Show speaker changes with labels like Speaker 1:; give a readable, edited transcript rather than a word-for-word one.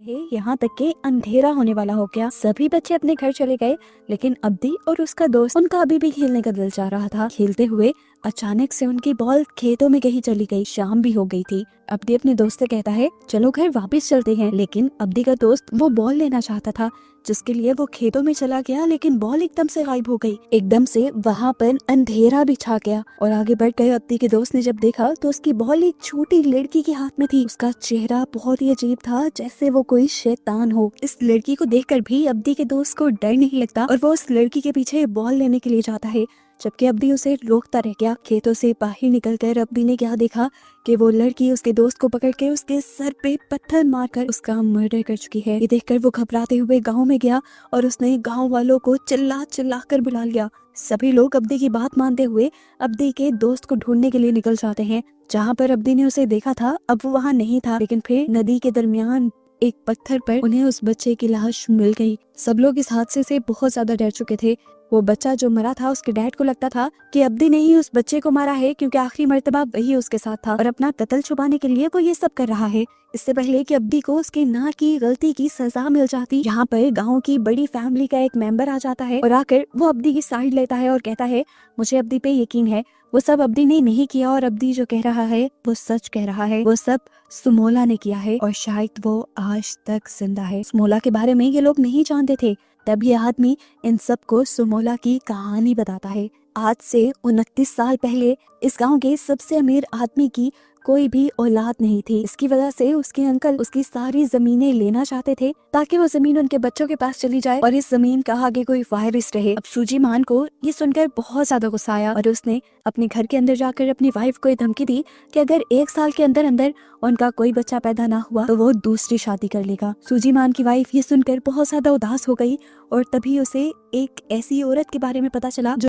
Speaker 1: यहाँ तक के अंधेरा होने वाला हो गया। सभी बच्चे अपने घर चले गए, लेकिन अब्दी और उसका दोस्त, उनका अभी भी खेलने का दिल चाह रहा था। खेलते हुए अचानक से उनकी बॉल खेतों में कहीं चली गई। शाम भी हो गई थी। अब्दी अपने दोस्त से कहता है चलो घर वापस चलते हैं, लेकिन अब्दी का दोस्त वो बॉल लेना चाहता था, जिसके लिए वो खेतों में चला गया, लेकिन बॉल एकदम से गायब हो गई। एकदम से वहाँ पर अंधेरा भी छा गया और आगे बढ़ गए। अब्दी के दोस्त ने जब देखा तो उसकी बॉल एक छोटी लड़की के हाथ में थी। उसका चेहरा बहुत ही अजीब था, जैसे वो कोई शैतान हो। इस लड़की को देखकर भी अब्दी के दोस्त को डर नहीं लगता और वो उस लड़की के पीछे बॉल लेने के लिए जाता है, जबकि अब्दी उसे रोकता रह गया। खेतों से बाहर निकलकर अब्दी ने क्या देखा कि वो लड़की उसके दोस्त को पकड़ के उसके सर पे पत्थर मारकर उसका मर्डर कर चुकी है। ये देखकर वो घबराते हुए गांव में गया और उसने गांव वालों को चिल्ला चिल्ला कर बुला लिया। सभी लोग अब्दी की बात मानते हुए अब्दी के दोस्त को ढूंढने के लिए निकल जाते हैं। जहाँ पर अब्दी ने उसे देखा था अब वो वहाँ नहीं था, लेकिन फिर नदी के दरमियान एक पत्थर पर उन्हें उस बच्चे की लाश मिल गई। सब लोग इस हादसे से बहुत ज्यादा डर चुके थे। वो बच्चा जो मरा था, उसके डैड को लगता था कि अब्दी ने ही उस बच्चे को मारा है, क्योंकि आखिरी मर्तबा वही उसके साथ था और अपना कत्ल छुपाने के लिए वो ये सब कर रहा है। इससे पहले कि अब्दी को उसके ना की गलती की सजा मिल जाती, यहाँ पर गांव की बड़ी फैमिली का एक मेंबर आ जाता है और आकर वो अब्दी की साइड लेता है और कहता है मुझे अब्दी पे यकीन है, वो सब अब्दी ने नहीं किया और अब्दी जो कह रहा है वो सच कह रहा है। वो सब सुमोला ने किया है और शायद वो आज तक जिंदा है। सुमोला के बारे में ये लोग नहीं जानते थे। तब ये आदमी इन सबको सुमोला की कहानी बताता है। आज से 29 साल पहले इस गांव के सबसे अमीर आदमी की कोई भी औलाद नहीं थी। इसकी वजह से उसके अंकल उसकी सारी जमीनें लेना चाहते थे, ताकि वो जमीन उनके बच्चों के पास चली जाए और इस जमीन का आगे कोई वारिस रहे। अब सूजी मान को ये सुनकर बहुत ज्यादा गुस्सा आया और उसने अपने घर के अंदर जाकर अपनी वाइफ को धमकी दी कि अगर 1 साल के अंदर अंदर उनका कोई बच्चा पैदा ना हुआ तो वो दूसरी शादी कर लेगा। सूजी मान की वाइफ ये सुनकर बहुत ज्यादा उदास हो गई और तभी उसे एक ऐसी औरत के बारे में पता चला जो